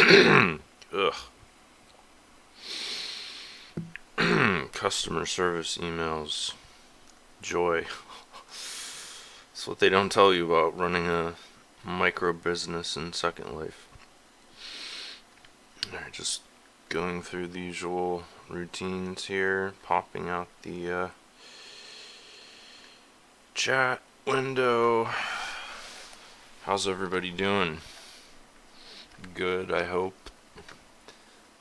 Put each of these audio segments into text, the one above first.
Ugh. Customer service emails. Joy. That's what they don't tell you about running a micro business in Second Life. Alright, just going through the usual routines here, popping out the chat window. How's everybody doing? Good, I hope.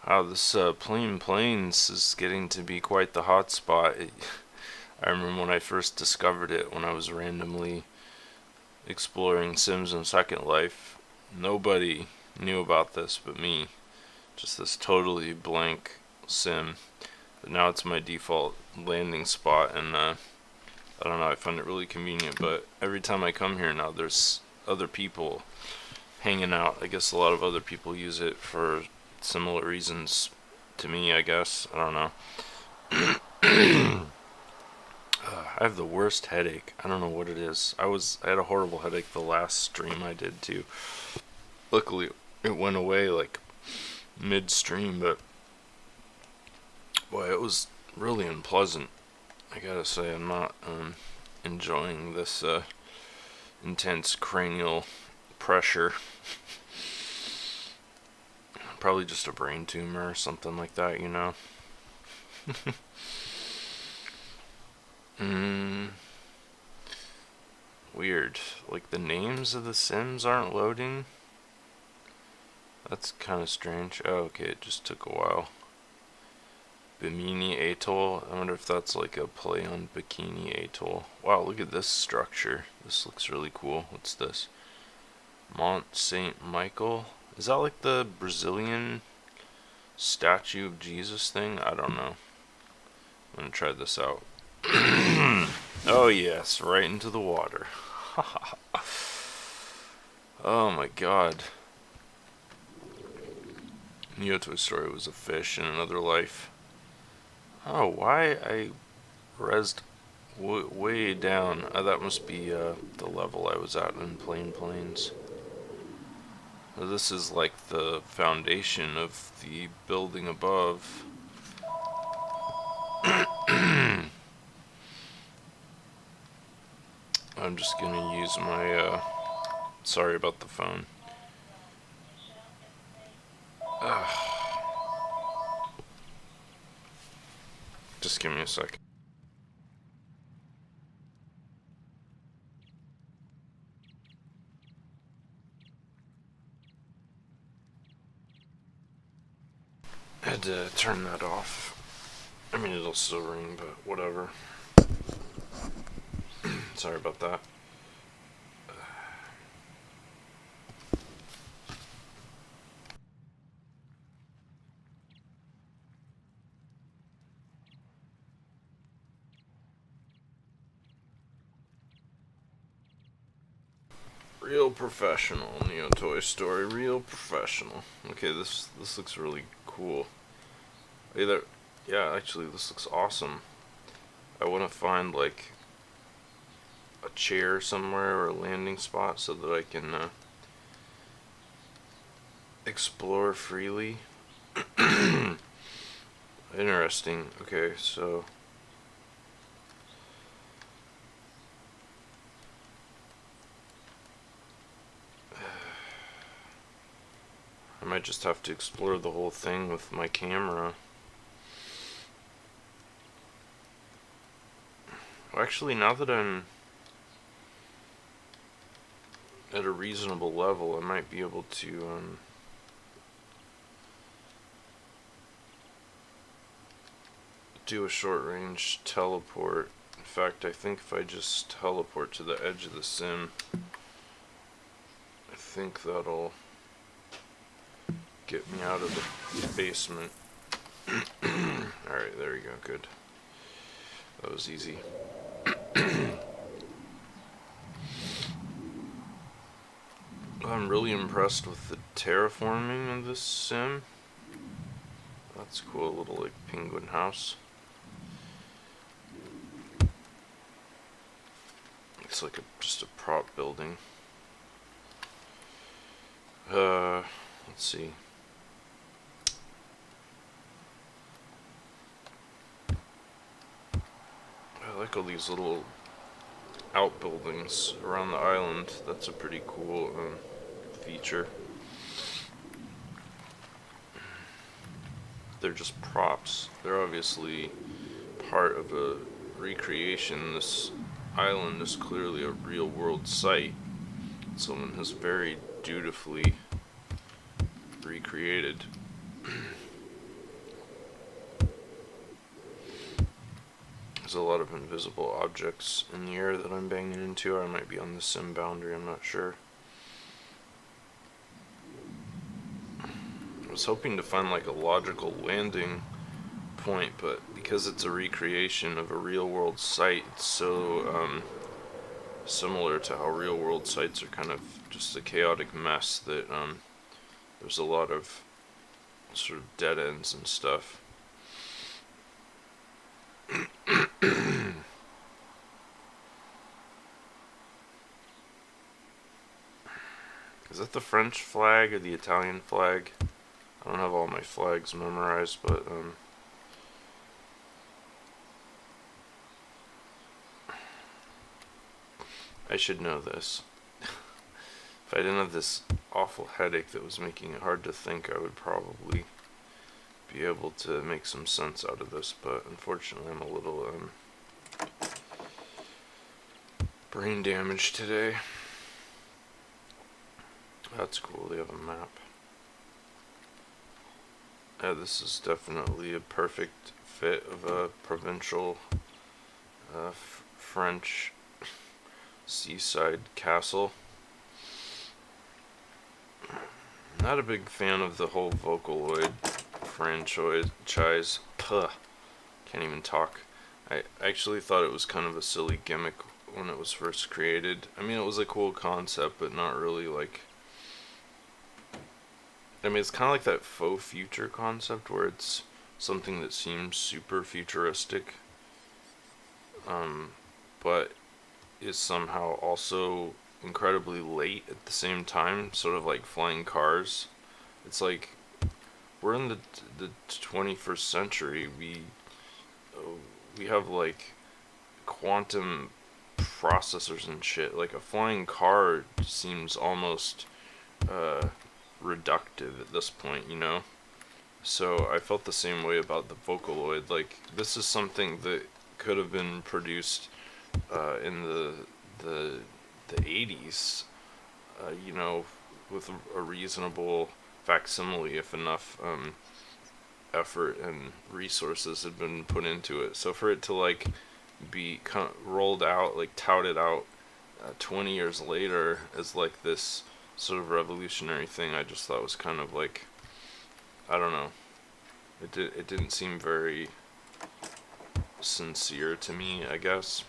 Wow, this Plain Plains is getting to be quite the hot spot. I remember when I first discovered it, when I was randomly exploring Sims in Second Life. Nobody knew about this but me. Just this totally blank sim. But now it's my default landing spot, and I don't know, I find it really convenient. But every time I come here now, there's other people hanging out. I guess a lot of other people use it for similar reasons to me, I guess. I don't know. I have the worst headache. I don't know what it is. I had a horrible headache the last stream I did too. Luckily, it went away like midstream, but boy, it was really unpleasant. I gotta say, I'm not enjoying this intense cranial pressure. Probably just a brain tumor or something like that, you know. Weird. Like, the names of the Sims aren't loading. That's kind of strange. Oh, okay, it just took a while. Bimini Atoll. I wonder if that's like a play on Bikini Atoll. Wow, look at this structure. This looks really cool. What's this? Mont Saint Michael? Is that like the Brazilian statue of Jesus thing? I don't know. I'm gonna try this out. Oh yes, right into the water. Oh my god. Neotoy story was a fish in another life. Oh, why I rezzed way down. That must be the level I was at in Plain Plains. This is like the foundation of the building above. I'm just gonna use my, sorry about the phone. Just give me a sec. I had to turn that off. I mean, it'll still ring, but whatever. Sorry about that. Real professional, Neotoy story. Real professional. Okay, this looks really cool. Yeah, actually, this looks awesome. I want to find like a chair somewhere or a landing spot so that I can explore freely. Interesting. Okay, so I might just have to explore the whole thing with my camera. Well, actually, now that I'm at a reasonable level, I might be able to do a short-range teleport. In fact, I think if I just teleport to the edge of the sim, I think that'll get me out of the basement. Alright, there we go, good. That was easy. I'm really impressed with the terraforming of this sim. That's cool, a little like penguin house. It's like just a prop building. Let's see. all these little outbuildings around the island. That's a pretty cool feature. They're just props. They're obviously part of a recreation. This island is clearly a real world site. Someone has very dutifully recreated. There's a lot of invisible objects in the air that I'm banging into. I might be on the sim boundary, I'm not sure. I was hoping to find like a logical landing point, but because it's a recreation of a real world site, it's so similar to how real world sites are kind of just a chaotic mess that there's a lot of sort of dead ends and stuff. Is that the French flag or the Italian flag? I don't have all my flags memorized, but I should know this. If I didn't have this awful headache that was making it hard to think, I would probably be able to make some sense out of this, but unfortunately I'm a little brain damaged today. That's cool, they have a map. Yeah, this is definitely a perfect fit of a provincial French seaside castle. Not a big fan of the whole Vocaloid franchise. Puh, can't even talk. I actually thought it was kind of a silly gimmick when it was first created. I mean, it was a cool concept, but not really like... I mean, it's kind of like that faux future concept where it's something that seems super futuristic, but is somehow also incredibly late at the same time, sort of like flying cars. It's like we're in the 21st century. We have like quantum processors and shit. Like a flying car seems almost reductive at this point, you know? So I felt the same way about the Vocaloid. Like, this is something that could have been produced in the 80s, you know, with a reasonable facsimile if enough effort and resources had been put into it. So for it to like be kind of rolled out, like touted out 20 years later as like this sort of revolutionary thing, I just thought was kind of like, I don't know, it didn't seem very sincere to me, I guess.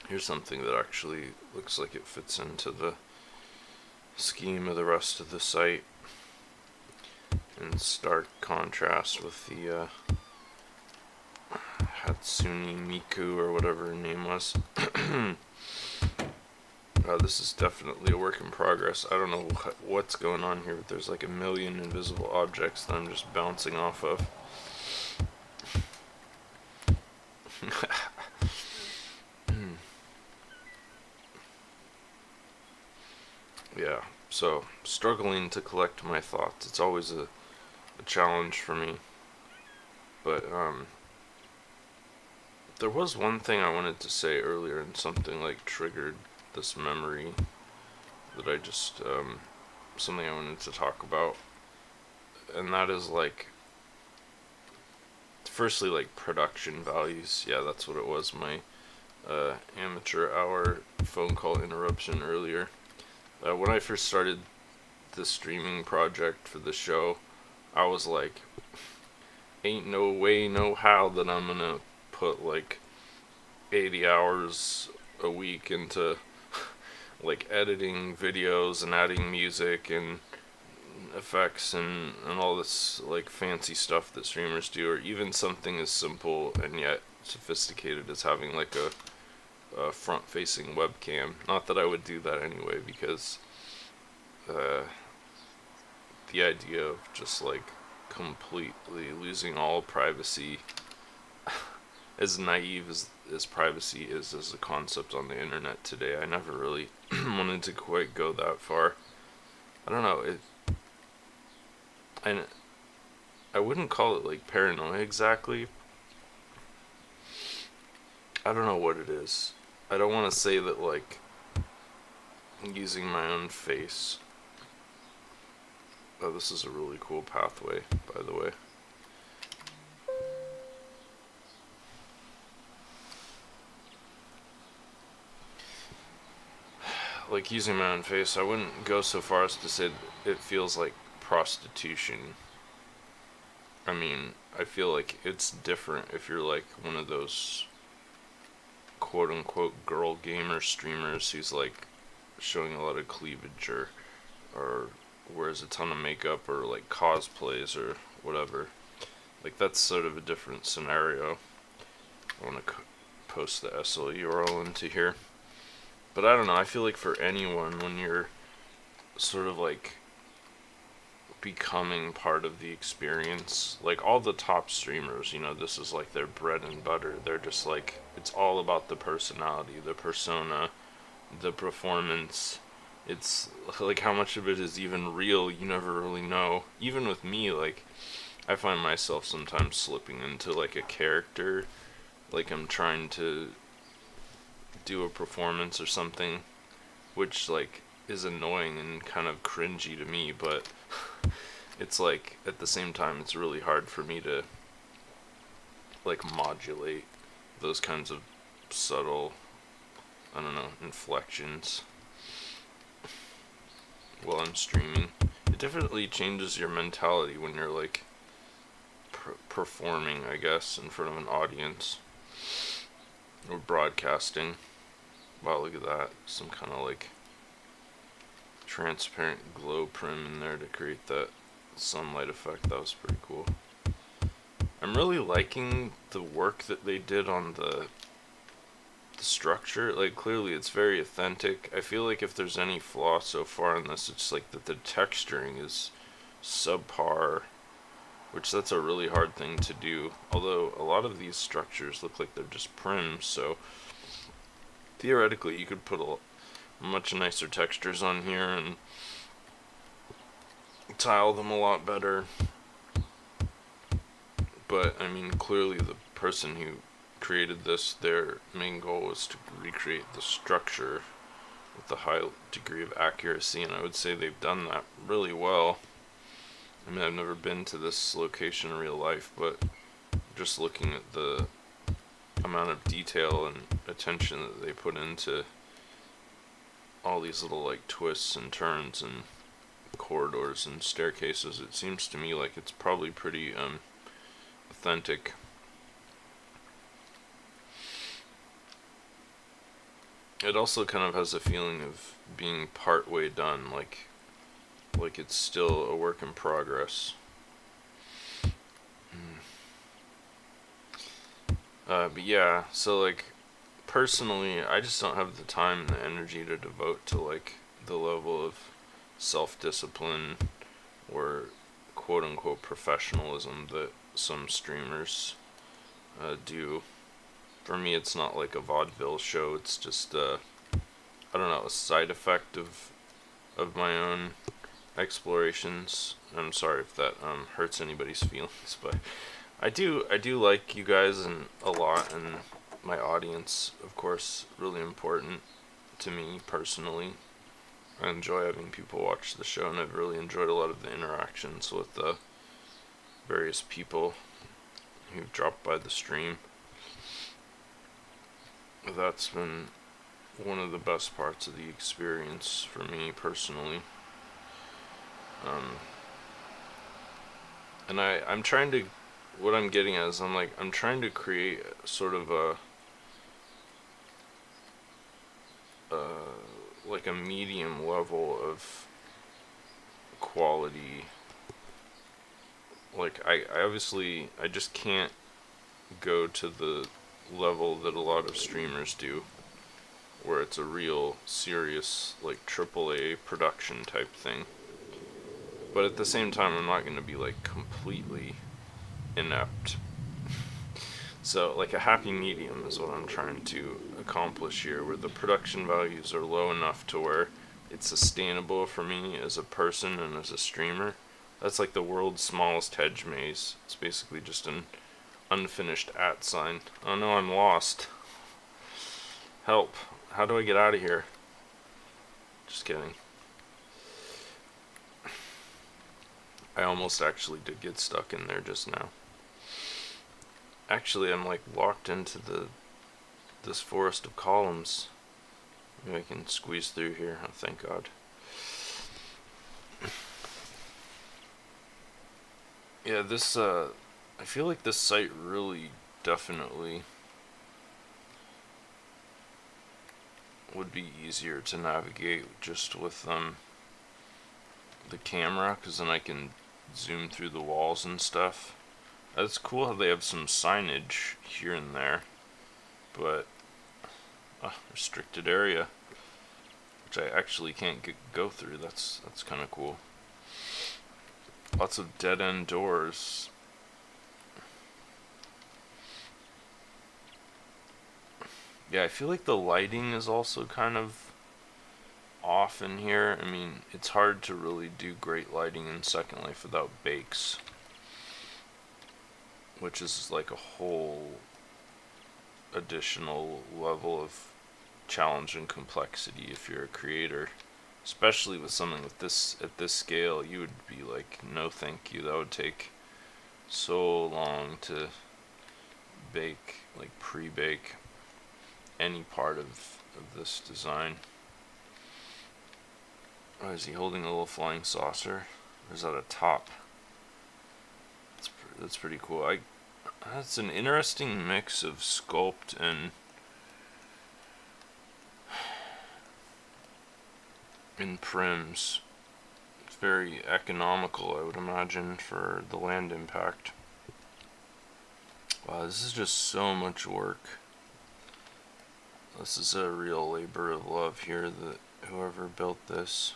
Here's something that actually looks like it fits into the scheme of the rest of the site, in stark contrast with the Hatsune Miku or whatever her name was. This is definitely a work in progress. I don't know what's going on here, but there's like a million invisible objects that I'm just bouncing off of. Yeah, so struggling to collect my thoughts. It's always a challenge for me. But there was one thing I wanted to say earlier, and something like triggered this memory that I just something I wanted to talk about, and that is like, firstly, like production values. Yeah, that's what it was. My amateur hour phone call interruption earlier. When I first started the streaming project for the show, I was like, ain't no way, no how that I'm gonna put like 80 hours a week into like editing videos and adding music and effects and all this like fancy stuff that streamers do, or even something as simple and yet sophisticated as having like a front-facing webcam. Not that I would do that anyway, because the idea of just like completely losing all privacy as naive as privacy is as a concept on the internet today, I never really wanted to quite go that far. I don't know, I wouldn't call it like paranoia exactly. I don't know what it is. I don't want to say that like using my own face. Oh, this is a really cool pathway, by the way. Like using my own face, I wouldn't go so far as to say that it feels like prostitution. I mean, I feel like it's different if you're like one of those quote unquote girl gamer streamers who's like showing a lot of cleavage or wears a ton of makeup or like cosplays or whatever. Like that's sort of a different scenario. I want to post the SL URL into here. But I don't know, I feel like for anyone, when you're sort of like becoming part of the experience, like all the top streamers, you know, this is like their bread and butter. They're just like, it's all about the personality, the persona, the performance. It's like how much of it is even real, you never really know. Even with me, like I find myself sometimes slipping into like a character, like I'm trying to do a performance or something, which like is annoying and kind of cringy to me, but it's like at the same time it's really hard for me to like modulate those kinds of subtle, I don't know, inflections while I'm streaming. It definitely changes your mentality when you're like performing, I guess, in front of an audience or broadcasting. Wow, look at that. Some kind of like transparent glow prim in there to create that sunlight effect. That was pretty cool. I'm really liking the work that they did on the structure. Like clearly it's very authentic. I feel like if there's any flaw so far in this, it's like that the texturing is subpar, which that's a really hard thing to do. Although a lot of these structures look like they're just prims, so theoretically you could put much nicer textures on here and tile them a lot better. But I mean, clearly the person who created this, their main goal was to recreate the structure with a high degree of accuracy, and I would say they've done that really well. I mean, I've never been to this location in real life, but just looking at the amount of detail and attention that they put into all these little like twists and turns and corridors and staircases, it seems to me like it's probably pretty authentic. It also kind of has a feeling of being part way done, like it's still a work in progress. But yeah, so like personally, I just don't have the time and the energy to devote to like the level of self-discipline or quote unquote professionalism that some streamers do. For me, it's not like a vaudeville show, it's just I don't know, a side effect of my own explorations. I'm sorry if that hurts anybody's feelings, but I do like you guys and a lot, and my audience, of course, really important to me personally. I enjoy having people watch the show, and I've really enjoyed a lot of the interactions with the various people who've dropped by the stream. That's been one of the best parts of the experience for me personally. And I'm trying to, what I'm getting at is I'm trying to create sort of like a medium level of quality. Like I obviously I just can't go to the level that a lot of streamers do, where it's a real serious like AAA production type thing. But at the same time, I'm not going to be like completely inept. So, like a happy medium is what I'm trying to accomplish here, where the production values are low enough to where it's sustainable for me as a person and as a streamer. That's like the world's smallest hedge maze. It's basically just an unfinished @ sign. Oh no, I'm lost. Help. How do I get out of here? Just kidding. I almost actually did get stuck in there just now. Actually, I'm like locked into this forest of columns. Maybe I can squeeze through here. Oh, thank God. Yeah, this I feel like this site really definitely would be easier to navigate just with the camera, because then I can zoom through the walls and stuff. It's cool how they have some signage here and there, but restricted area, which I actually can't go through. That's kind of cool. Lots of dead-end doors. Yeah, I feel like the lighting is also kind of off in here. I mean, it's hard to really do great lighting in Second Life without bakes, which is like a whole additional level of challenge and complexity if you're a creator. Especially with something with this at this scale, you would be like, no thank you. That would take so long to bake, like pre-bake any part of this design. Oh, is he holding a little flying saucer? Or is that a top? That's pretty cool. That's an interesting mix of sculpt and prims. It's very economical, I would imagine, for the land impact. Wow, this is just so much work. This is a real labor of love here, that whoever built this.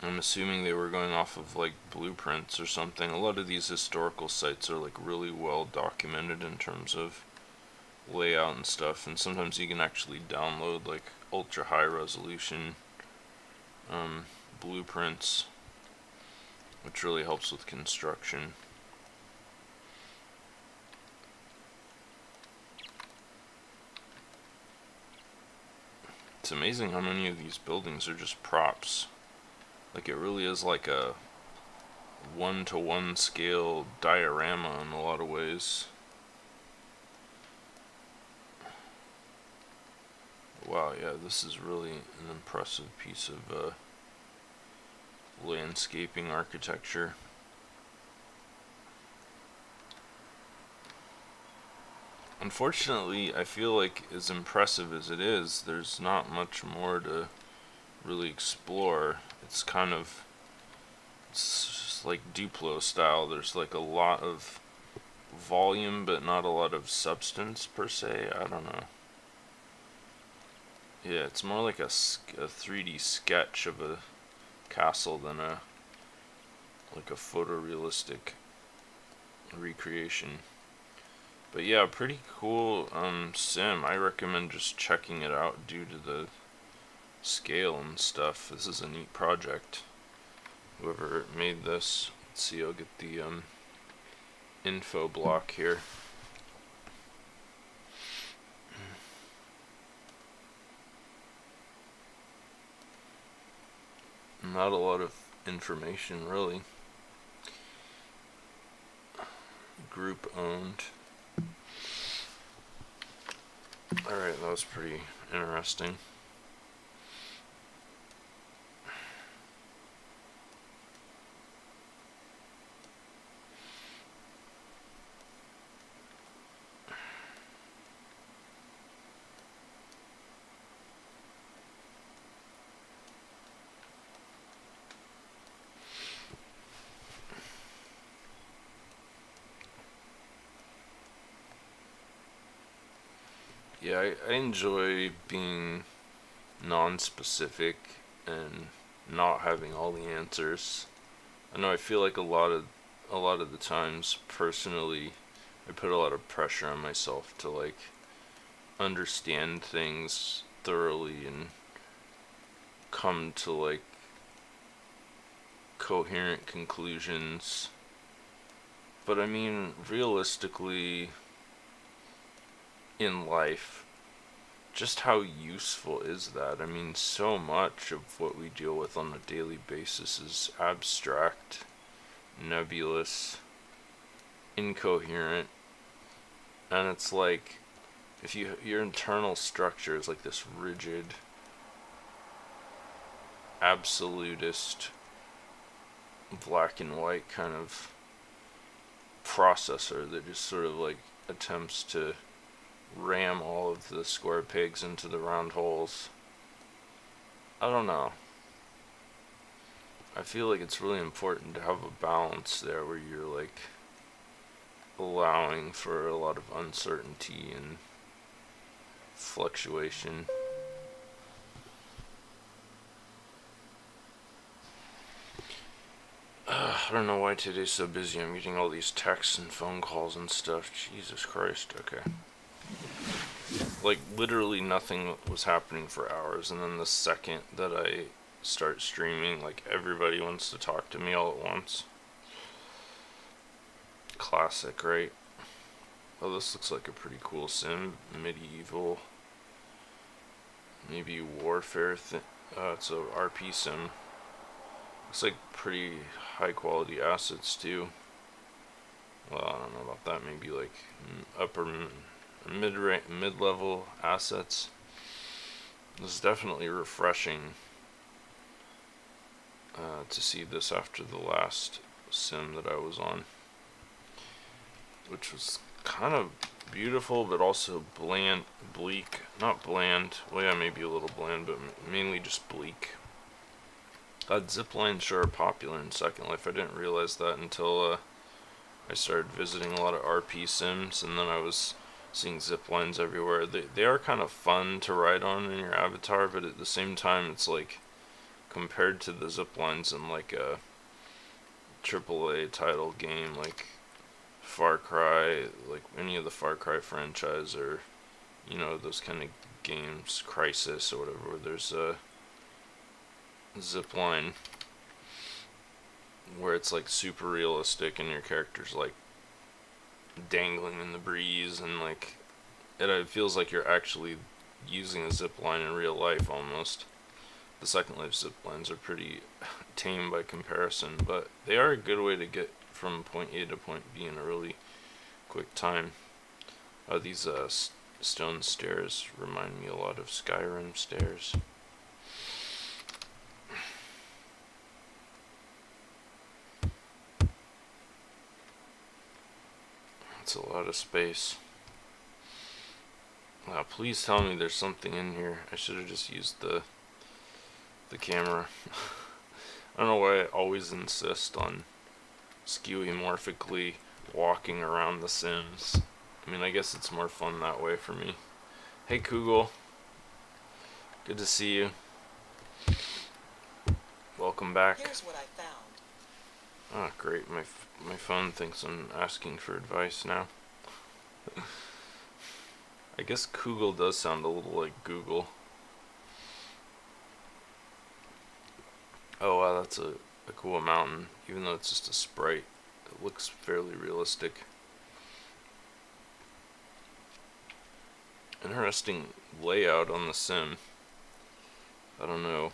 I'm assuming they were going off of like blueprints or something. A lot of these historical sites are like really well documented in terms of layout and stuff, and sometimes you can actually download like ultra high resolution blueprints, which really helps with construction. It's amazing how many of these buildings are just props. Like, it really is like a 1-to-1 scale diorama in a lot of ways. Wow, yeah, this is really an impressive piece of landscaping architecture. Unfortunately, I feel like as impressive as it is, there's not much more to really explore. It's kind of, it's just like Duplo style. There's like a lot of volume, but not a lot of substance per se. I don't know. Yeah, it's more like a 3D sketch of a castle than like a photorealistic recreation. But yeah, pretty cool sim. I recommend just checking it out due to the scale and stuff. This is a neat project. Whoever made this. Let's see, I'll get the info block here. Not a lot of information, really. Group owned. Alright, that was pretty interesting. Yeah, I enjoy being non-specific and not having all the answers. I know I feel like a lot of the times personally I put a lot of pressure on myself to like understand things thoroughly and come to like coherent conclusions. But I mean, realistically, in life, just how useful is that? I mean, so much of what we deal with on a daily basis is abstract, nebulous, incoherent, and it's like if your internal structure is like this rigid, absolutist, black and white kind of processor that just sort of like attempts to ram all of the square pegs into the round holes. I don't know. I feel like it's really important to have a balance there where you're like allowing for a lot of uncertainty and fluctuation. I don't know why today's so busy. I'm getting all these texts and phone calls and stuff. Jesus Christ. Okay. Like, literally nothing was happening for hours, and then the second that I start streaming, like, everybody wants to talk to me all at once. Classic, right? Oh, this looks like a pretty cool sim. Medieval. Maybe warfare thing. It's a RP sim. Looks like pretty high quality assets too. Well, I don't know about that. Maybe like upper mid-level assets. This is definitely refreshing to see this after the last sim that I was on, which was kind of beautiful but also bland, bleak. Not bland, well yeah, maybe a little bland, but mainly just bleak. Ziplines sure are popular in Second Life. I didn't realize that until I started visiting a lot of RP sims, and then I was seeing ziplines everywhere. They are kind of fun to ride on in your avatar, but at the same time, it's like, compared to the ziplines in like a AAA title game like Far Cry, like any of the Far Cry franchise, or, you know, those kind of games, Crisis or whatever, where there's a zipline where it's like super realistic and your character's like dangling in the breeze, and like it feels like you're actually using a zipline in real life almost. The Second Life ziplines are pretty tame by comparison, but they are a good way to get from point A to point B in a really quick time. These stone stairs remind me a lot of Skyrim stairs. It's a lot of space. Please tell me there's something in here. I should have just used the camera. I don't know why I always insist on skeuomorphically walking around the Sims. I mean, I guess it's more fun that way for me. Hey Kugel, good to see you. Welcome back. Here's what I found. Ah, great. My phone thinks I'm asking for advice now. I guess Kugel does sound a little like Google. Oh wow, that's a cool mountain, even though it's just a sprite. It looks fairly realistic. Interesting layout on the sim. I don't know.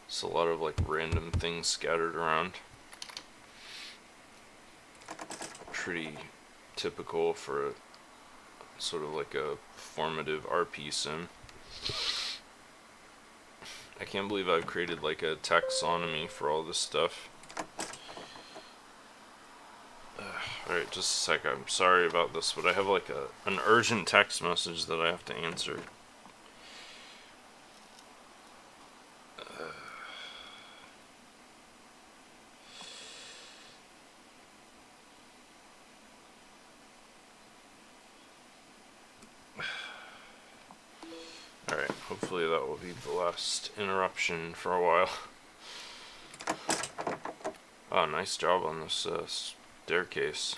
It's a lot of like random things scattered around. Pretty typical for a sort of like a formative RP sim. I can't believe I've created like a taxonomy for all this stuff. Alright, just a sec. I'm sorry about this, but I have like an urgent text message that I have to answer. Alright, hopefully that will be the last interruption for a while. Oh, nice job on this staircase.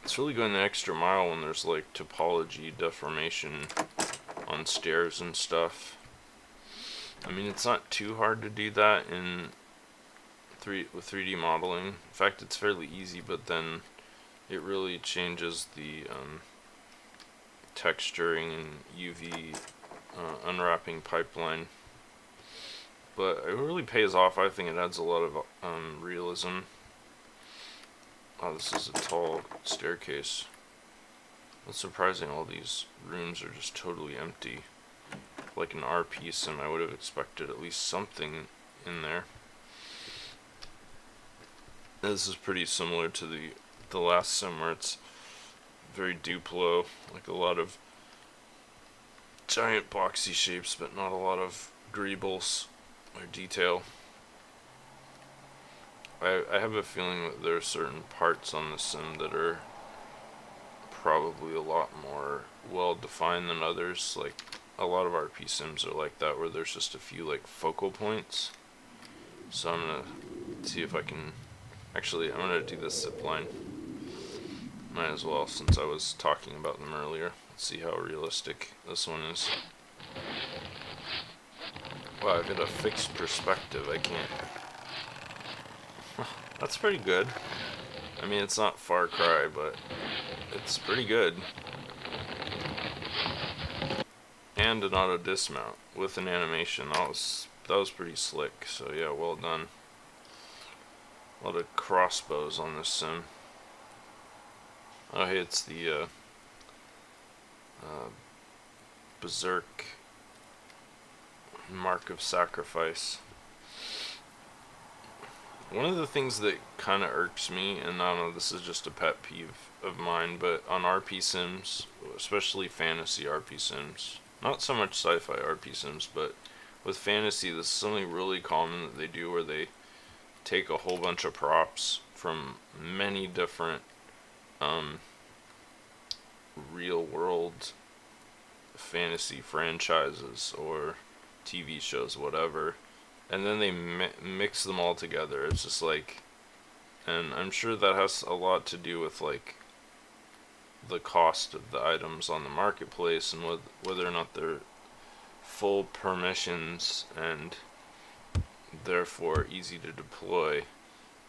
It's really going the extra mile when there's like topology deformation on stairs and stuff. I mean, it's not too hard to do that with 3D modeling. In fact, it's fairly easy, but then it really changes the texturing and UV unwrapping pipeline. But it really pays off. I think it adds a lot of realism. Oh, this is a tall staircase. It's surprising all these rooms are just totally empty. Like an RP sim, I would have expected at least something in there. This is pretty similar to the last sim where it's very Duplo, like a lot of giant boxy shapes, but not a lot of greebles or detail. I have a feeling that there are certain parts on the sim that are probably a lot more well defined than others. Like a lot of RP sims are like that, where there's just a few like focal points. So I'm gonna see if I can. Actually, I'm gonna do this zipline. Might as well, since I was talking about them earlier. Let's see how realistic this one is. Wow, I've got a fixed perspective. I can't. That's pretty good. I mean, it's not Far Cry, but it's pretty good. And an auto dismount with an animation. That was pretty slick. So yeah, well done. A lot of crossbows on this sim. Oh hey, it's the Berserk Mark of Sacrifice. One of the things that kind of irks me, and I don't know, this is just a pet peeve of mine, but on RP sims, especially fantasy RP sims, not so much sci-fi RP sims, but with fantasy, this is something really common that they do where they take a whole bunch of props from many different real world fantasy franchises or TV shows, whatever, and then they mix them all together. It's just like, and I'm sure that has a lot to do with like the cost of the items on the marketplace and whether or not they're full permissions and therefore easy to deploy.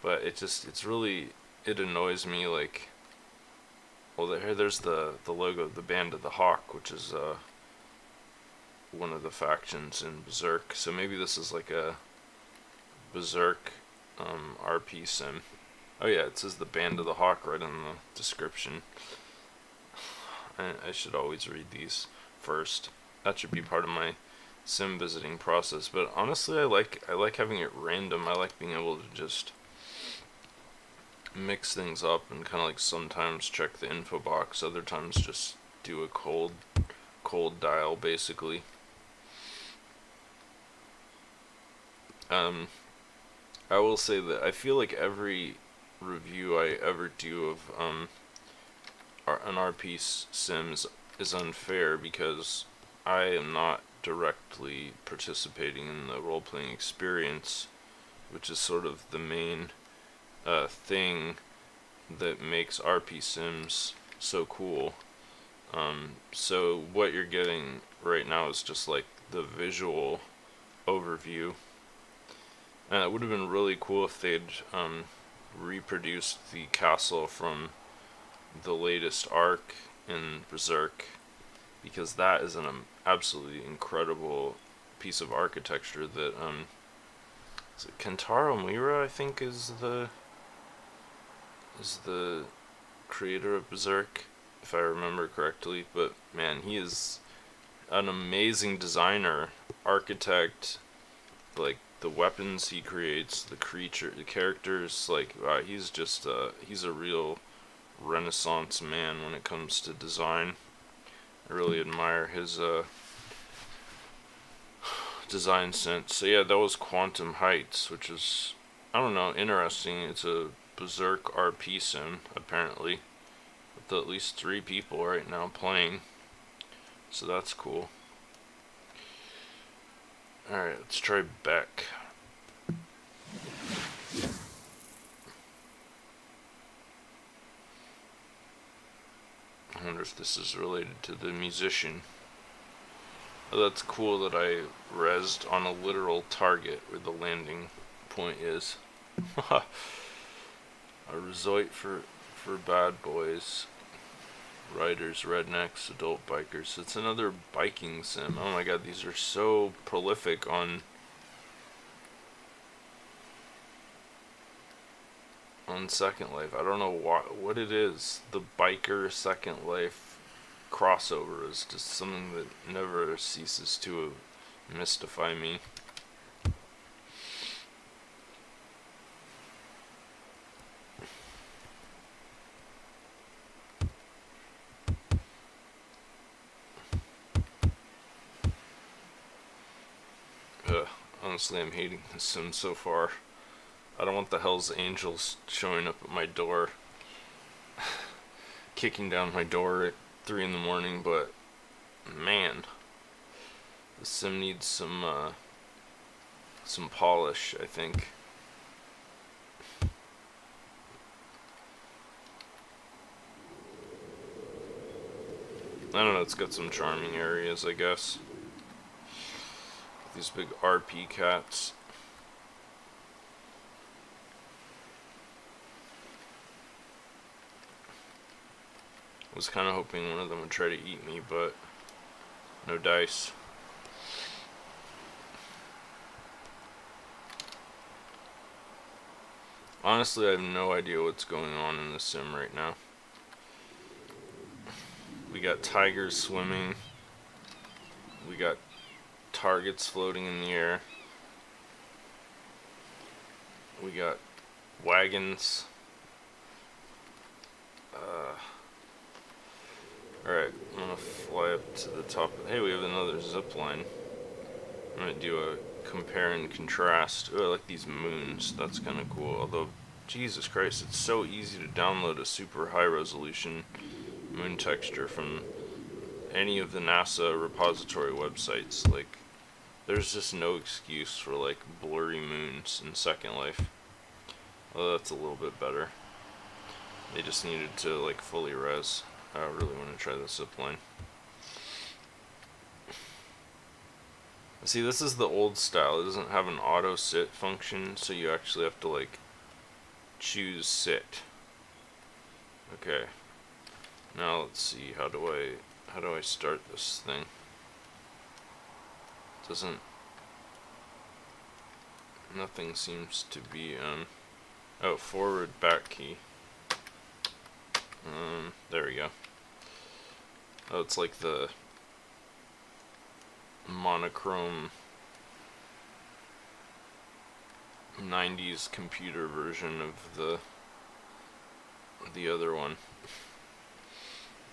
But it's really, it annoys me. Like, well, there's the logo of the Band of the Hawk, which is one of the factions in Berserk. So maybe this is like a Berserk RP sim. Oh yeah, it says the Band of the Hawk right in the description. I should always read these first. That should be part of my sim visiting process. But honestly, I like having it random. I like being able to just mix things up and kind of like sometimes check the info box, other times just do a cold dial basically. I will say that I feel like every review I ever do of an RP Sims is unfair because I am not directly participating in the role-playing experience, which is sort of the main thing that makes RP Sims so cool. So what you're getting right now is just like the visual overview. And it would have been really cool if they'd reproduced the castle from the latest arc in Berserk, because that is an absolutely incredible piece of architecture that is it Kentaro Miura, I think, is the creator of Berserk, if I remember correctly. But man, he is an amazing designer, architect. Like the weapons he creates, the characters, like he's just he's a real Renaissance man when it comes to design. I really admire his design sense. So yeah, that was Quantum Heights, which is, I don't know, interesting. It's a Berserk RP sim, apparently, with at least 3 people right now playing. So that's cool. Alright, let's try Beck. if this is related to the musician. Oh, that's cool that I rezzed on a literal target where the landing point is. A resort for bad boys, riders, rednecks, adult bikers. It's another biking sim. Oh my god, these are so prolific on Second Life. I don't know what it is. The biker Second Life crossover is just something that never ceases to mystify me. Honestly, I'm hating this sim so far. I don't want the Hells Angels showing up at my door, kicking down my door at 3 in the morning, but man, the sim needs some polish, I think. I don't know, it's got some charming areas, I guess. These big RP cats. I was kind of hoping one of them would try to eat me, but no dice. Honestly, I have no idea what's going on in the sim right now. We got tigers swimming. We got targets floating in the air. We got wagons. Alright, I'm gonna fly up to the top. Hey, we have another zipline. I'm gonna do a compare and contrast. Oh, I like these moons. That's kind of cool. Although, Jesus Christ, it's so easy to download a super high resolution moon texture from any of the NASA repository websites. Like, there's just no excuse for like blurry moons in Second Life. Although that's a little bit better. They just needed to like fully res. I really want to try the zipline. See, this is the old style. It doesn't have an auto sit function, so you actually have to like choose sit. Okay. Now let's see, how do I start this thing? Nothing seems to be oh, forward back key. There we go. Oh, it's like the monochrome 90s computer version of the other one.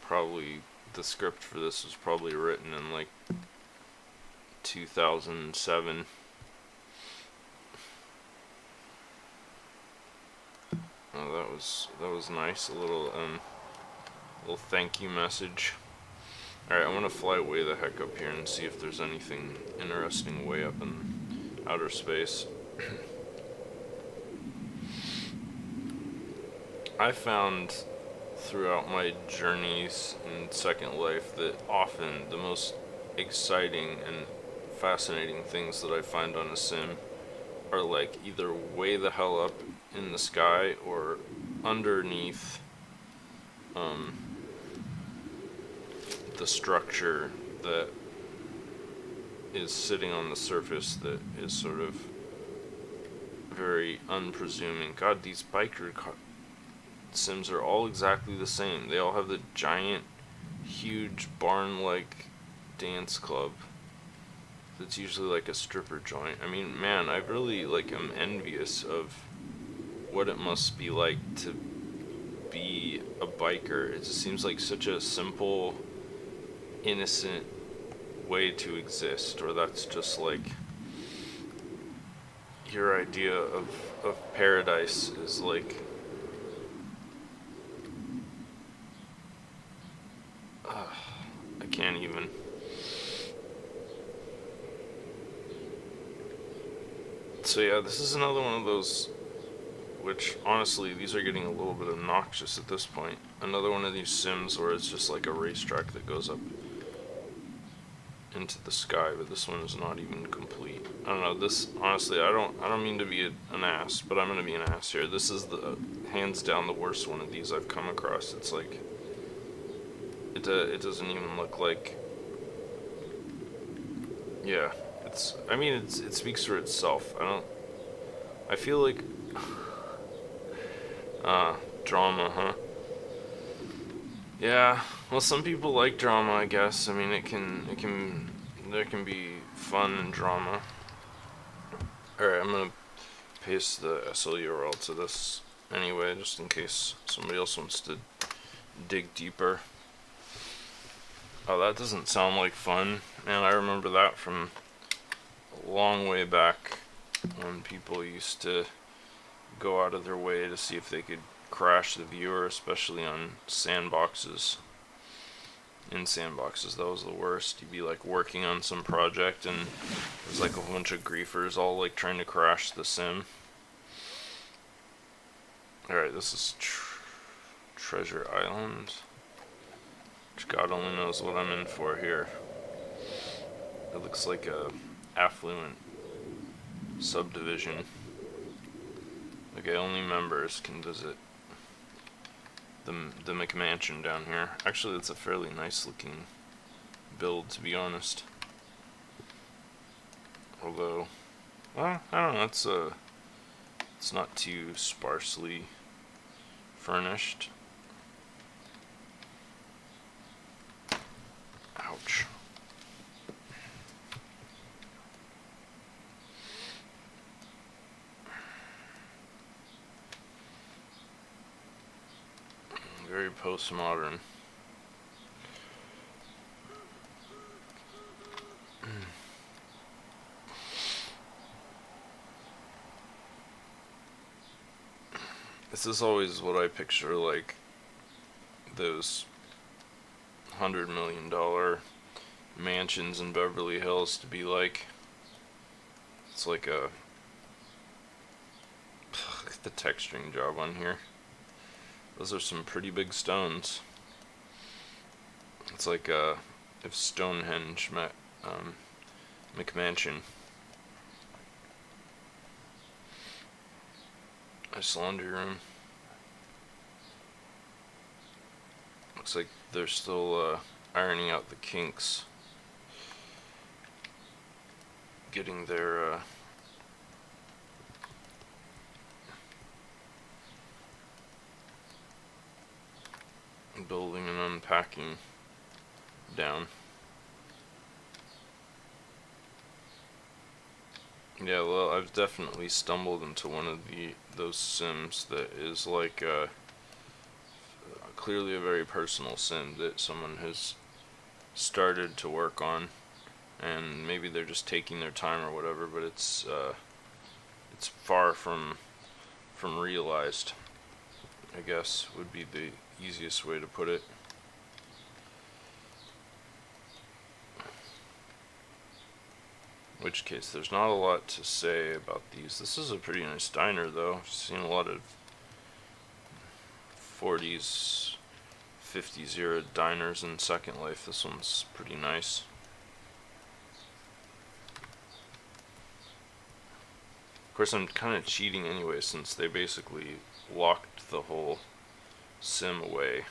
Probably the script for this was probably written in like 2007. Oh, that was nice. A little thank you message. Alright, I want to fly way the heck up here and see if there's anything interesting way up in outer space. I found throughout my journeys in Second Life that often the most exciting and fascinating things that I find on a sim are like either way the hell up in the sky or underneath the structure that is sitting on the surface that is sort of very unpresuming. God, these biker sims are all exactly the same. They all have the giant, huge barn-like dance club that's usually like a stripper joint. I mean, man, I really like am envious of what it must be like to be a biker. It just seems like such a simple, innocent way to exist, or that's just like your idea of paradise is like I can't even. So yeah, this is another one of those which honestly, these are getting a little bit obnoxious at this point. Another one of these sims where it's just like a racetrack that goes up into the sky, but this one is not even complete. I don't know, this, honestly, I don't mean to be an ass, but I'm gonna be an ass here. This is the, hands down, the worst one of these I've come across. It's like, it doesn't even look like, yeah, it's, I mean, it speaks for itself. I feel like, drama, huh? Yeah, well, some people like drama, I guess. I mean, there can be fun and drama. Alright, I'm gonna paste the SL URL to this anyway, just in case somebody else wants to dig deeper. Oh, that doesn't sound like fun. Man, I remember that from a long way back when people used to go out of their way to see if they could crash the viewer, especially on sandboxes. In sandboxes, that was the worst. You'd be like working on some project and there's like a bunch of griefers all like trying to crash the sim. Alright, this is Treasure Island, which God only knows what I'm in for here. It looks like a affluent subdivision. Okay, only members can visit the McMansion down here. Actually, it's a fairly nice looking build, to be honest. Although, well, I don't know, it's not too sparsely furnished. Ouch. Very postmodern. This is always what I picture, like those $100 million mansions in Beverly Hills to be like. It's like a the texturing job on here. Those are some pretty big stones. It's like if Stonehenge met McMansion. Nice laundry room. Looks like they're still ironing out the kinks. Getting their building and unpacking down. Yeah, well, I've definitely stumbled into one of those sims that is like clearly a very personal sim that someone has started to work on, and maybe they're just taking their time or whatever, but it's far from realized, I guess would be the easiest way to put it. In which case, there's not a lot to say about these. This is a pretty nice diner, though. I've seen a lot of 40s, 50s era diners in Second Life. This one's pretty nice. Of course, I'm kind of cheating anyway, since they basically locked the whole sim away.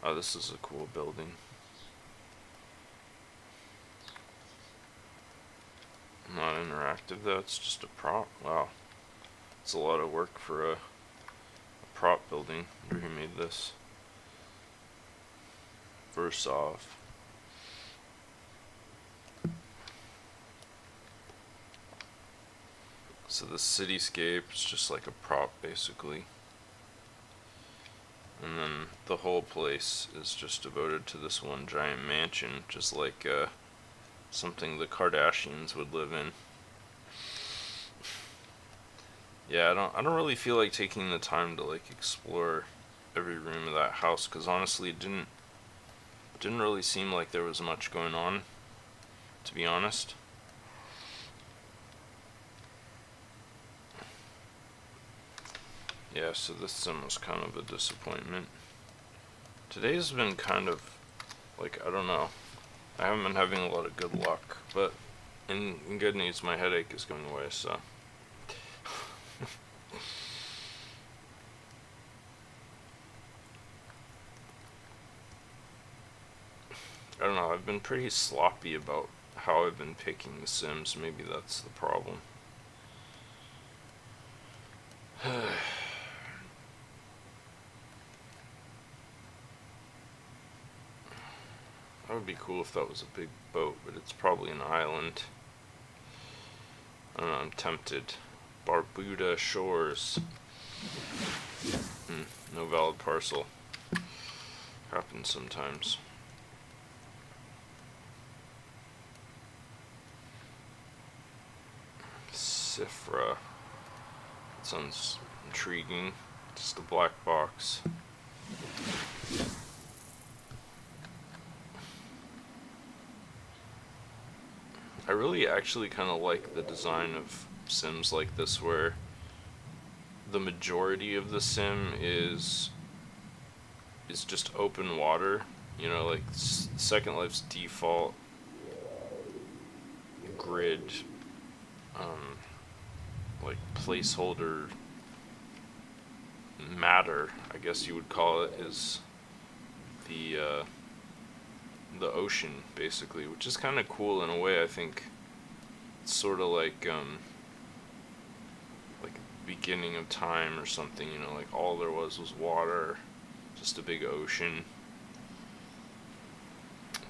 Oh, this is a cool building. Not interactive though, it's just a prop. Wow. It's a lot of work for a prop building. I wonder who made this. Versov. So the cityscape is just like a prop basically. And then the whole place is just devoted to this one giant mansion, just like something the Kardashians would live in. Yeah, I don't really feel like taking the time to like explore every room of that house, because honestly it didn't really seem like there was much going on, to be honest. Yeah, so this sim was kind of a disappointment. Today's been kind of, like, I don't know. I haven't been having a lot of good luck, but in good news, my headache is going away, so. I don't know, I've been pretty sloppy about how I've been picking the sims. Maybe that's the problem. That would be cool if that was a big boat, but it's probably an island. I don't know, I'm tempted. Barbuda Shores. No valid parcel. Happens sometimes. Sifra. That sounds intriguing. Just a black box. I really actually kind of like the design of sims like this, where the majority of the sim is just open water. You know, like Second Life's default grid, like placeholder matter, I guess you would call it, is the ocean, basically, which is kind of cool in a way. I think it's sort of like beginning of time or something, you know, like all there was water, just a big ocean.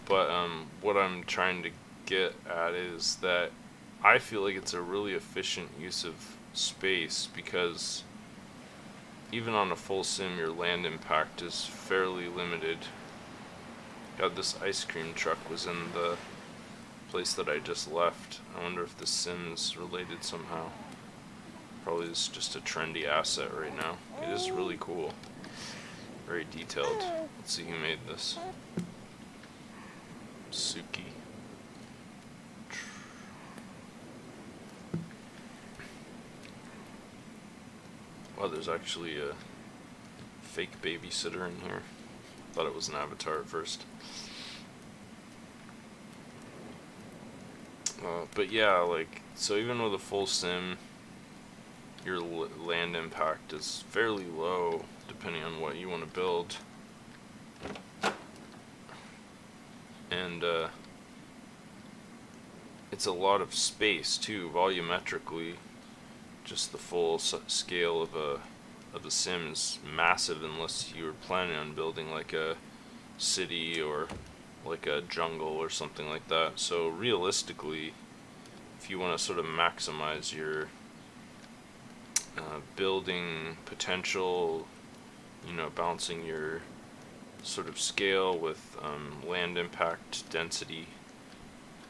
But what I'm trying to get at is that I feel like it's a really efficient use of space, because even on a full sim, your land impact is fairly limited. God, this ice cream truck was in the place that I just left. I wonder if the sim's related somehow. Probably is just a trendy asset right now. It is really cool. Very detailed. Let's see who made this. Suki. Wow, there's actually a fake babysitter in here. Thought it was an avatar at first. But yeah, like, so even with a full sim, your land impact is fairly low, depending on what you want to build. And it's a lot of space too, volumetrically. Just the full scale of a sim is massive, unless you're planning on building like a city or like a jungle or something like that. So realistically, if you want to sort of maximize your building potential, you know, balancing your sort of scale with land impact density,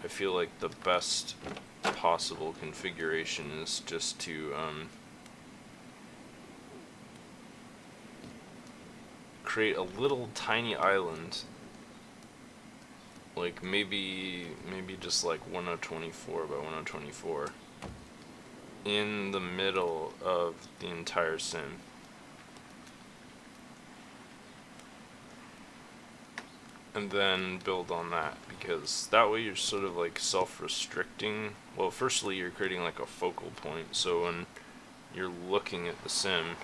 I feel like the best possible configuration is just to create a little tiny island, like maybe just like 1024 by 1024, in the middle of the entire sim. And then build on that, because that way you're sort of like self-restricting. Well, firstly, you're creating like a focal point, so when you're looking at the sim,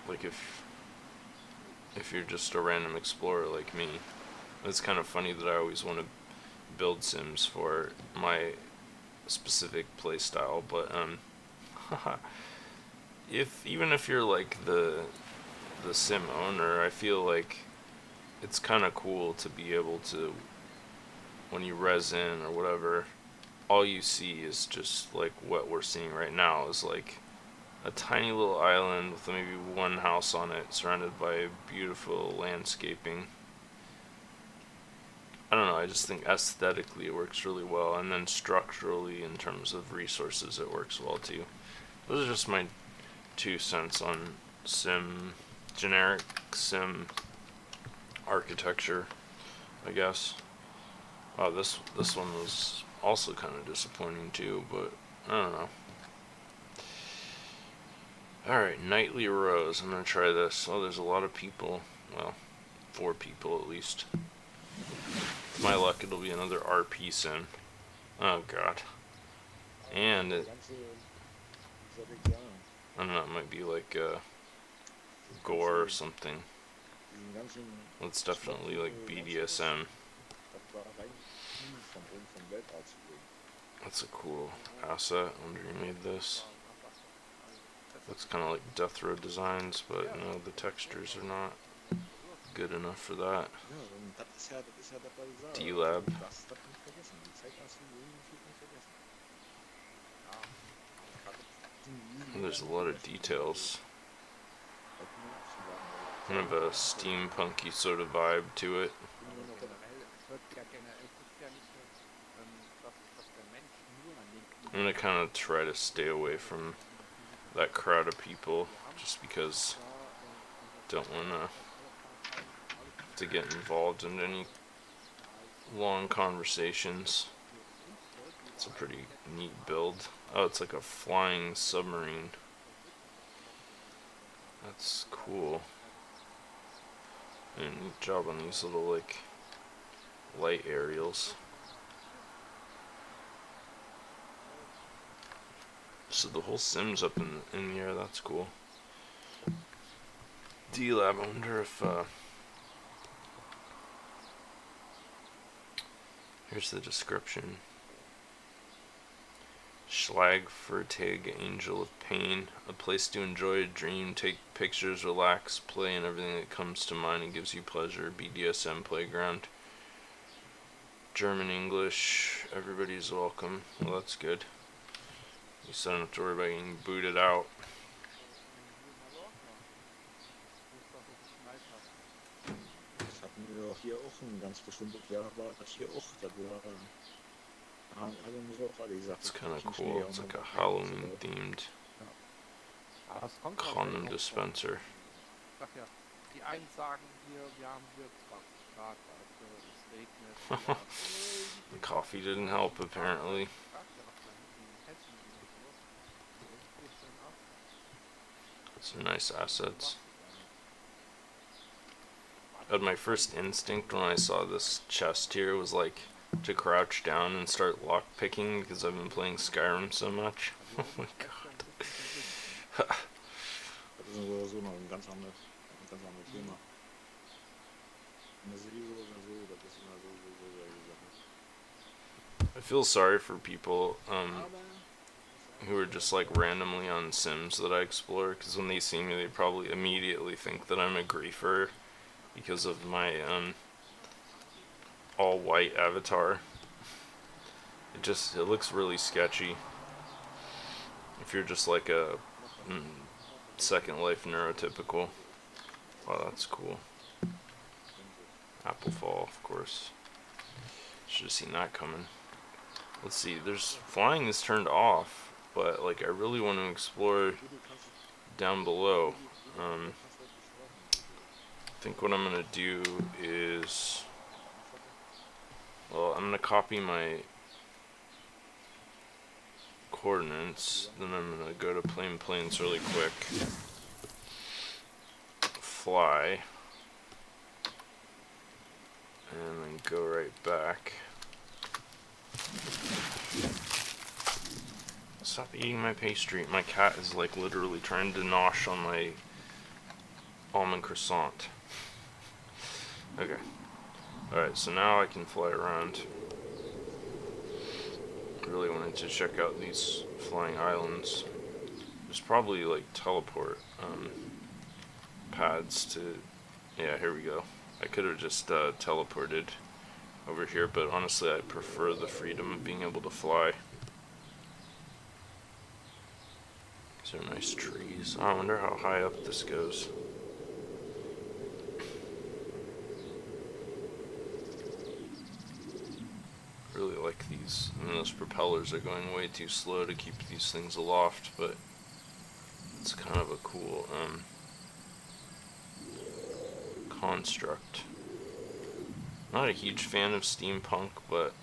like if you're just a random explorer like me, it's kind of funny that I always want to build sims for my specific playstyle, but even if you're like the sim owner, I feel like it's kind of cool to be able to, when you res in or whatever, all you see is just like what we're seeing right now, is like a tiny little island with maybe one house on it, surrounded by beautiful landscaping. I don't know, I just think aesthetically it works really well, and then structurally, in terms of resources, it works well too. Those are just my 2 cents on generic sim architecture, I guess. Wow, this one was also kind of disappointing too, but I don't know. Alright, nightly rows. I'm gonna try this. Oh, there's a lot of people. Well, 4 people at least. With my luck, it'll be another RP sim. Oh god. And it, I don't know, it might be like gore or something. It's definitely like BDSM. That's a cool asset. I wonder who made this. Looks kind of like Death Row designs, but no, the textures are not good enough for that. D-Lab. There's a lot of details. Kind of a steampunky sort of vibe to it. I'm gonna kind of try to stay away from that crowd of people, just because I don't want to get involved in any long conversations. It's a pretty neat build. Oh, it's like a flying submarine. That's cool. And neat job on these little like light aerials. So the whole sim's up in the air. That's cool. D-Lab. I wonder if here's the description. Schlagfertig, Angel of Pain, a place to enjoy, dream, take pictures, relax, play, and everything that comes to mind and gives you pleasure. BDSM playground. German, English, everybody's welcome. Well, that's good. You said I don't have to worry about getting booted out. It's kind of cool. It's like a Halloween themed condom dispenser. The coffee didn't help, apparently. Some nice assets. My first instinct when I saw this chest here was like to crouch down and start lock picking because I've been playing Skyrim so much. Oh my god. I feel sorry for people who are just like randomly on Sims that I explore, because when they see me they probably immediately think that I'm a griefer because of my all white avatar. It looks really sketchy if you're just like a Second Life neurotypical. Wow, that's cool. Apple Fall, of course. Should have seen that coming. Let's see, flying is turned off, but like I really want to explore down below. I think what I'm gonna do is, well, I'm gonna copy my coordinates, then I'm gonna go to planes really quick, fly, and then go right back. Stop eating my pastry. My cat is like literally trying to nosh on my almond croissant. Okay. Alright, so now I can fly around. Really wanted to check out these flying islands. There's probably like teleport pads to... Yeah, here we go. I could have just teleported over here, but honestly I prefer the freedom of being able to fly. These are nice trees. Oh, I wonder how high up this goes. Really like these. I mean, those propellers are going way too slow to keep these things aloft, but it's kind of a cool construct. Not a huge fan of steampunk, but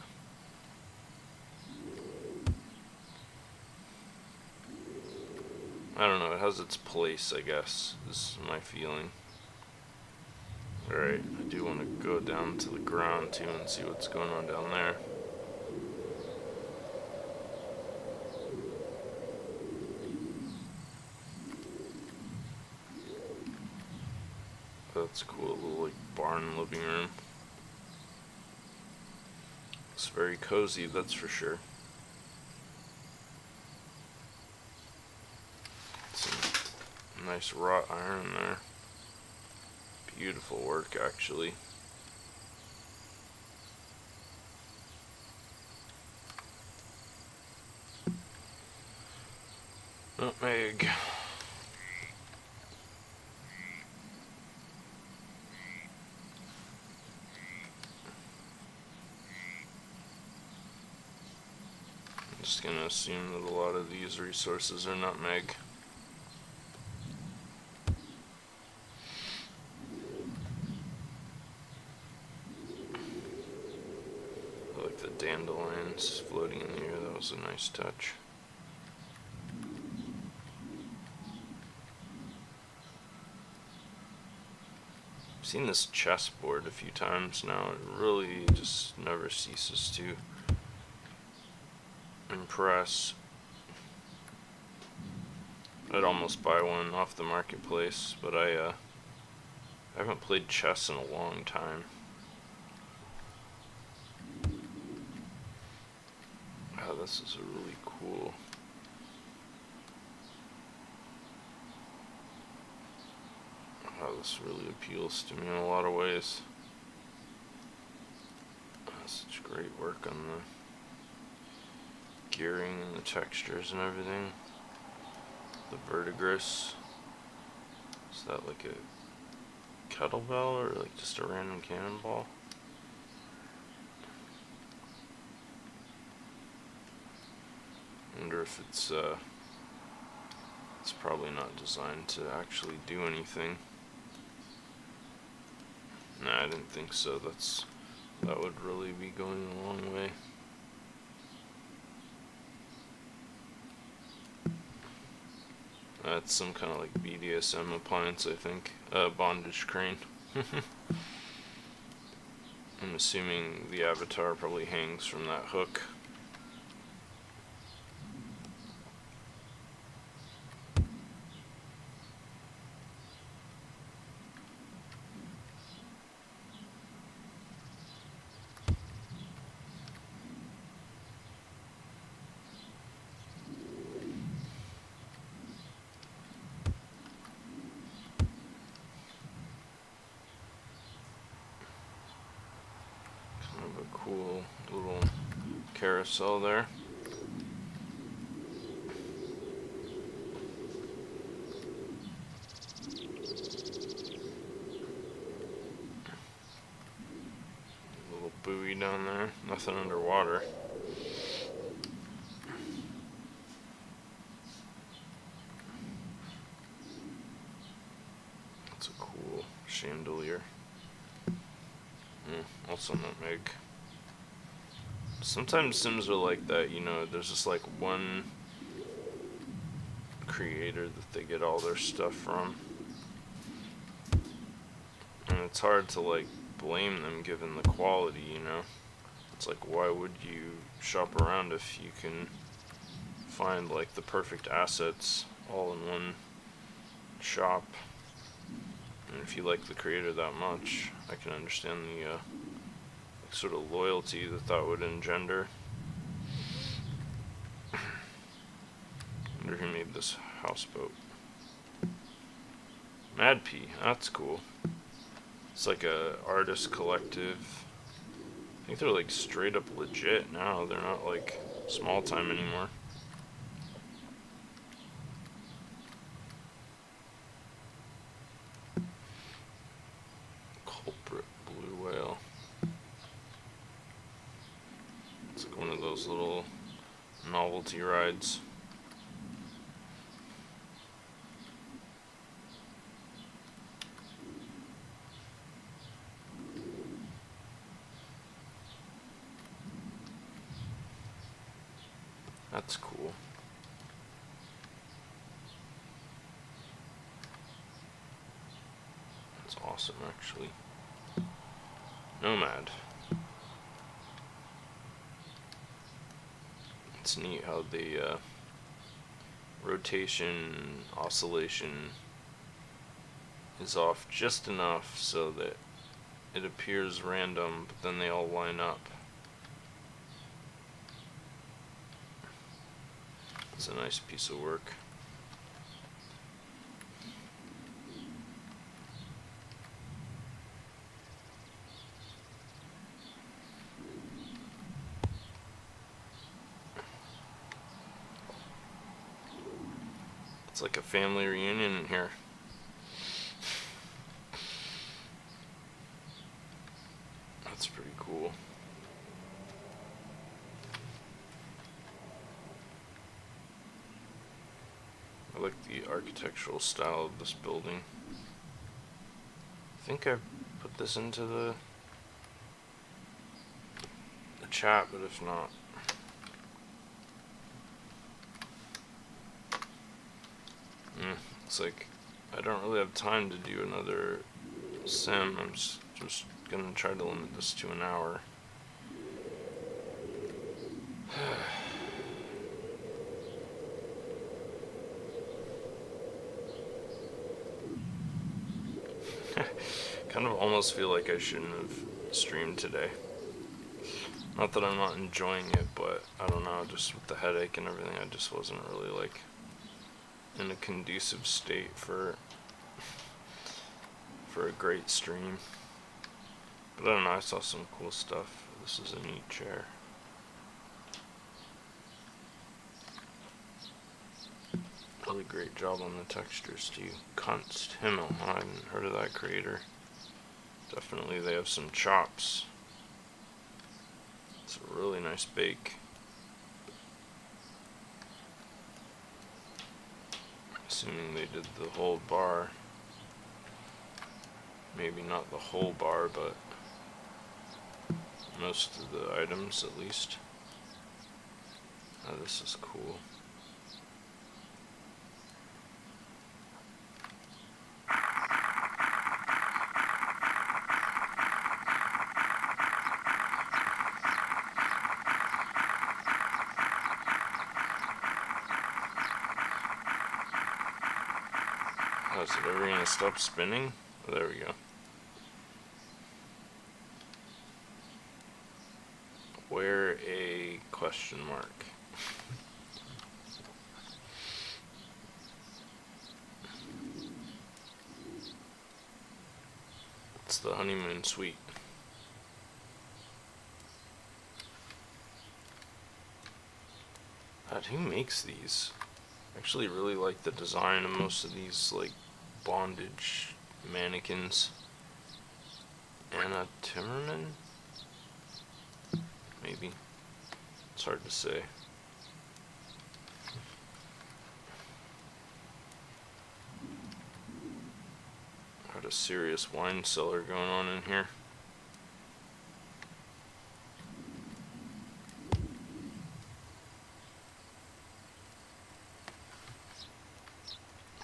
I don't know, it has its place, I guess, is my feeling. Alright, I do want to go down to the ground too and see what's going on down there. That's cool, a little like barn living room. It's very cozy, that's for sure. Some nice wrought iron there. Beautiful work, actually. Nutmeg. I'm just gonna assume that a lot of these resources are nutmeg. I like the dandelions floating in the air, that was a nice touch. I've seen this chessboard a few times now, it really just never ceases to impress. I'd almost buy one off the marketplace, but I haven't played chess in a long time. Wow, this is a really cool. Wow, this really appeals to me in a lot of ways. Such great work on the gearing and the textures and everything. The verdigris. Is that like a kettlebell or like just a random cannonball? I wonder if it's probably not designed to actually do anything. Nah, I didn't think so. That would really be going a long way. That's some kind of like BDSM appliance, I think. Bondage crane. I'm assuming the avatar probably hangs from that hook. Cool little carousel there. Little buoy down there, nothing underwater. That's a cool chandelier. Also nutmeg. Sometimes Sims are like that, you know, there's just like one creator that they get all their stuff from. And it's hard to like blame them given the quality, you know. It's like, why would you shop around if you can find like the perfect assets all in one shop? And if you like the creator that much, I can understand the sort of loyalty that would engender. I wonder who made this houseboat. Mad P, that's cool. It's like a artist collective. I think they're like straight up legit now. They're not like small time anymore. Culprit blue whale. It's like one of those little novelty rides. That's cool. awesome, actually. Nomad. It's neat how the rotation, oscillation is off just enough so that it appears random, but then they all line up. It's a nice piece of work. It's like a family reunion in here. That's pretty cool. I like the architectural style of this building. I think I put this into the chat, but if not, it's like I don't really have time to do another sim. I'm just gonna try to limit this to an hour. Kind of almost feel like I shouldn't have streamed today. Not that I'm not enjoying it, but I don't know, just with the headache and everything, I just wasn't really like in a conducive state for a great stream. But I don't know, I saw some cool stuff. This is a neat chair. Really great job on the textures too. Kunst Himmel, I haven't heard of that creator. Definitely they have some chops. It's a really nice bake. Assuming they did the whole bar. Maybe not the whole bar, but most of the items at least. Oh, this is cool. Oh, is it ever gonna stop spinning? Oh, there we go. Where a question mark? It's the honeymoon suite. God, who makes these? I actually really like the design of most of these, like, bondage mannequins. Anna Timmerman? Maybe. It's hard to say. Got a serious wine cellar going on in here.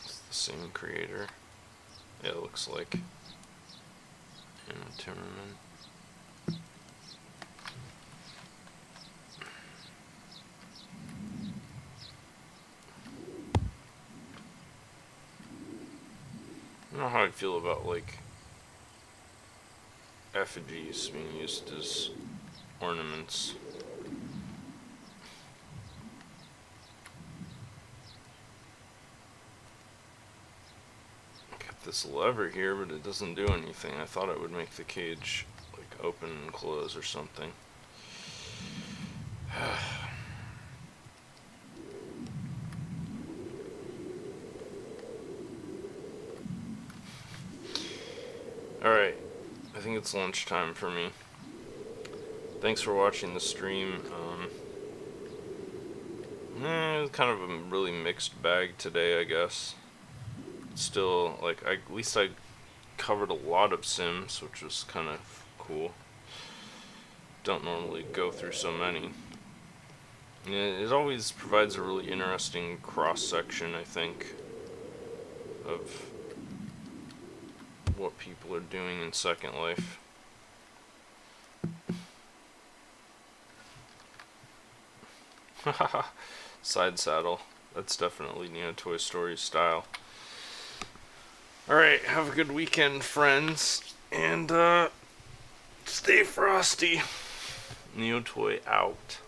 It's the same creator. Yeah, it looks like. Anna Timmerman. I don't know how I feel about, like, effigies being used as ornaments. Got this lever here, but it doesn't do anything. I thought it would make the cage, like, open and close or something. Alright, I think it's lunchtime for me. Thanks for watching the stream. It's kind of a really mixed bag today, I guess. Still, like, at least I covered a lot of Sims, which was kind of cool. Don't normally go through so many. It always provides a really interesting cross-section, I think, of what people are doing in Second Life. Side saddle. That's definitely Neotoy Story style. Alright, have a good weekend, friends. And, stay frosty. Neotoy out.